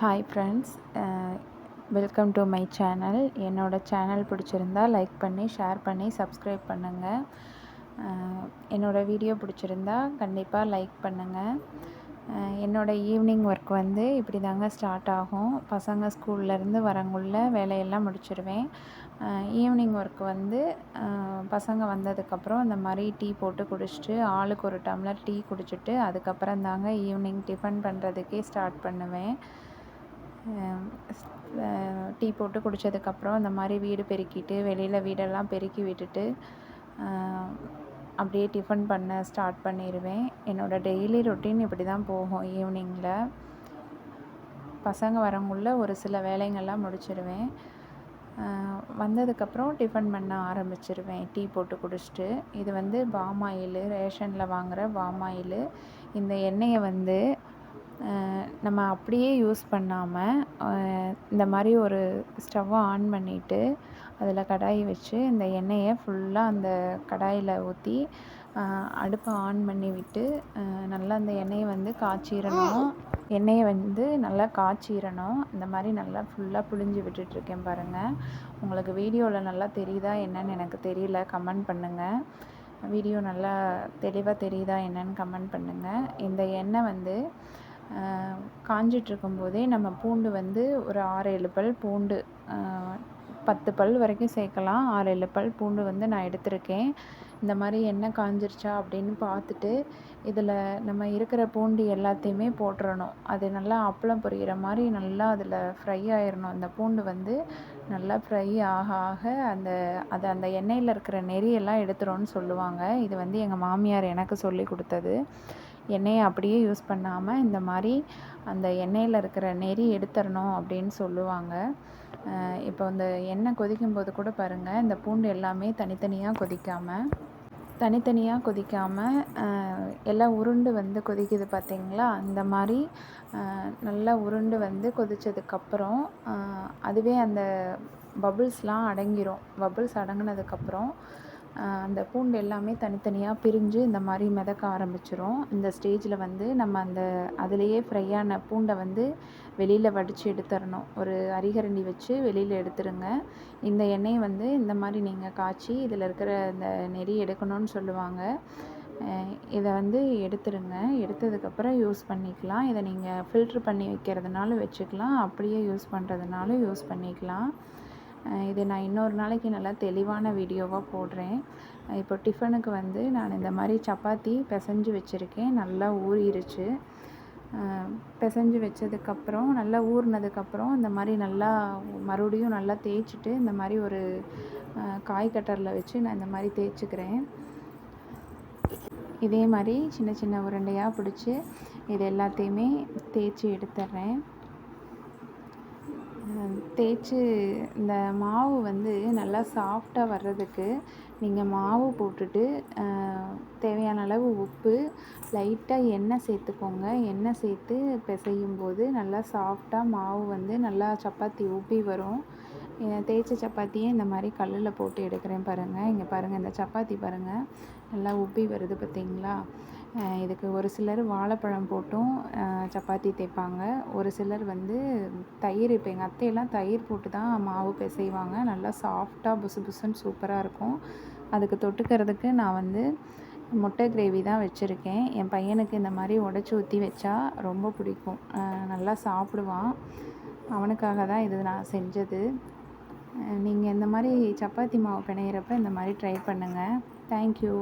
Hi friends, welcome to my channel. என்னோடய channel பிடிச்சிருந்தா like பண்ணி, ஷேர் பண்ணி, சப்ஸ்கிரைப் பண்ணுங்கள். என்னோடய வீடியோ பிடிச்சிருந்தா கண்டிப்பாக லைக் பண்ணுங்கள். என்னோடய ஈவினிங் ஒர்க் வந்து இப்படி தாங்க ஸ்டார்ட் ஆகும். பசங்க ஸ்கூல்லேருந்து வரங்குள்ள வேலையெல்லாம் முடிச்சிடுவேன். ஈவினிங் ஒர்க் வந்து பசங்க வந்ததுக்கப்புறம் இந்த மாதிரி டீ போட்டு குடிச்சிட்டு, ஆளுக்கு ஒரு டம்ளர் டீ குடிச்சிட்டு, அதுக்கப்புறம் தாங்க ஈவினிங் டிஃபன் பண்ணுறதுக்கே ஸ்டார்ட் பண்ணுவேன். டீ போட்டு குடித்ததுக்கப்புறம் இந்த மாதிரி வீடு பெருக்கிட்டு, வெளியில் வீடெல்லாம் பெருக்கி விட்டுட்டு அப்படியே டிஃபன் பண்ண ஸ்டார்ட் பண்ணிடுவேன். என்னோடய டெய்லி ரொட்டீன் இப்படி தான் போகும். ஈவினிங்கில் பசங்க வரங்குள்ள ஒரு சில வேலைங்கள்லாம் முடிச்சிடுவேன். வந்ததுக்கப்புறம் டிஃபன் பண்ண ஆரம்பிச்சிருவேன் டீ போட்டு குடிச்சிட்டு. இது வந்து பாம் ஆயிலு, ரேஷனில் வாங்குகிற பாம் ஆயிலு. இந்த எண்ணெயை வந்து நம்ம அப்படியே யூஸ் பண்ணாமல் இந்த மாதிரி ஒரு ஸ்டவ்வை ஆன் பண்ணிவிட்டு, அதில் கடாய் வச்சு இந்த எண்ணெயை ஃபுல்லாக அந்த கடாயில் ஊற்றி அடுப்பை ஆன் பண்ணி விட்டு நல்லா அந்த எண்ணெயை வந்து காய்ச்சிடணும். எண்ணெயை வந்து நல்லா காய்ச்சிடணும். இந்த மாதிரி நல்லா ஃபுல்லாக புழிஞ்சு விட்டுட்ருக்கேன் பாருங்கள். உங்களுக்கு வீடியோவில் நல்லா தெரியுதா என்னன்னு எனக்கு தெரியல, கமெண்ட் பண்ணுங்கள். வீடியோ நல்லா தெளிவாக தெரியுதா என்னன்னு கமெண்ட் பண்ணுங்கள். இந்த எண்ணெய் வந்து காஞ்சிட்ருக்கும்போதே நம்ம பூண்டு வந்து ஒரு 6-7 பல் பூண்டு, 10 பல் வரைக்கும் சேர்க்கலாம். 6-7 பல் பூண்டு வந்து நான் எடுத்திருக்கேன். இந்த மாதிரி எண்ணெய் காஞ்சிருச்சா அப்படின்னு பார்த்துட்டு, இதில் நம்ம இருக்கிற பூண்டு எல்லாத்தையுமே போட்டுறணும். அது நல்லா அப்பளம் பொரிகிற மாதிரி நல்லா அதில் ஃப்ரை ஆயிடணும். அந்த பூண்டு வந்து நல்லா ஃப்ரை ஆக ஆக அந்த எண்ணெயில் இருக்கிற நெறியெல்லாம் எடுத்துரும்னு சொல்லுவாங்க. இது வந்து எங்கள் மாமியார் எனக்கு சொல்லி கொடுத்தது. எண்ணெயை அப்படியே யூஸ் பண்ணாமல் இந்த மாதிரி அந்த எண்ணெயில் இருக்கிற நெறி எடுத்துடணும் அப்படின்னு சொல்லுவாங்க. இப்போ இந்த எண்ணெய் கொதிக்கும்போது கூட பாருங்கள், இந்த பூண்டு எல்லாமே தனித்தனியாக கொதிக்காமல் எல்லாம் உருண்டு வந்து கொதிக்குது பார்த்திங்களா? அந்த மாதிரி நல்லா உருண்டு வந்து கொதித்ததுக்கப்புறம் அதுவே அந்த பபுள்ஸ்லாம் அடங்கிரும். பபுள்ஸ் அடங்கினதுக்கப்புறம் அந்த பூண்டு எல்லாமே தனித்தனியாக பிரிஞ்சு இந்த மாதிரி மிதக்க ஆரம்பிச்சிரும். இந்த ஸ்டேஜில் வந்து நம்ம அதிலேயே ஃப்ரையான பூண்டை வந்து வெளியில் வடித்து எடுத்துடணும். ஒரு அரிகரண்டி வச்சு வெளியில் எடுத்துருங்க. இந்த எண்ணெயை வந்து இந்த மாதிரி நீங்கள் காய்ச்சி இதில் இருக்கிற இந்த நெறி எடுக்கணும்னு சொல்லுவாங்க. இதை வந்து எடுத்துருங்க. எடுத்ததுக்கப்புறம் யூஸ் பண்ணிக்கலாம். இதை நீங்கள் ஃபில்ட்ரு பண்ணி வைக்கிறதுனாலும் வச்சுக்கலாம், அப்படியே யூஸ் பண்ணுறதுனாலும் யூஸ் பண்ணிக்கலாம். இது நான் இன்னொரு நாளைக்கு நல்லா தெளிவான வீடியோவாக போடுறேன். இப்போ டிஃபனுக்கு வந்து நான் இந்த மாதிரி சப்பாத்தி பிசைஞ்சு வச்சுருக்கேன். நல்லா ஊறிடுச்சு. பிசைஞ்சு வச்சதுக்கப்புறம் நல்லா ஊறினதுக்கப்புறம் இந்த மாதிரி நல்லா மறுபடியும் நல்லா தேய்ச்சிட்டு, இந்த மாதிரி ஒரு காய் கட்டரில் வச்சு நான் இந்த மாதிரி தேய்ச்சிக்கிறேன். இதே மாதிரி சின்ன சின்ன உருண்டையாக பிடிச்சி இது எல்லாத்தையுமே தேய்ச்சி எடுத்துடுறேன். தேய்ச்சி இந்த மாவு வந்து நல்லா சாஃப்டாக வர்றதுக்கு நீங்கள் மாவு போட்டுட்டு தேவையான அளவு உப்பு, லைட்டாக எண்ணெய் சேர்த்துக்கோங்க. எண்ணெய் சேர்த்து பிசையும் போது நல்லா சாஃப்டாக மாவு வந்து நல்லா சப்பாத்தி உப்பி வரும். தேய்ச்ச சப்பாத்தியே இந்த மாதிரி கல்லில் போட்டு எடுக்கிறேன் பாருங்கள். இங்கே பாருங்கள், இந்த சப்பாத்தி பாருங்கள் நல்லா உப்பி வருது பார்த்திங்களா? இதுக்கு ஒரு சிலர் வாழைப்பழம் போட்டும் சப்பாத்தி தேய்ப்பாங்க. ஒரு சிலர் வந்து தயிர், இப்போ எங்கள் அத்தையெல்லாம் தயிர் போட்டு தான் மாவு பிசைவாங்க. நல்லா சாஃப்டாக புசு புசுன்னு சூப்பராக இருக்கும். அதுக்கு தொட்டுக்கிறதுக்கு நான் வந்து முட்டை கிரேவி தான் வச்சுருக்கேன். என் பையனுக்கு இந்த மாதிரி உடச்சி ஊற்றி வச்சா ரொம்ப பிடிக்கும், நல்லா சாப்பிடுவான். அவனுக்காக தான் இது நான் செஞ்சது. நீங்கள் இந்த மாதிரி சப்பாத்தி மாவு பிணையிறப்ப இந்த மாதிரி ட்ரை பண்ணுங்கள். தேங்க்யூ.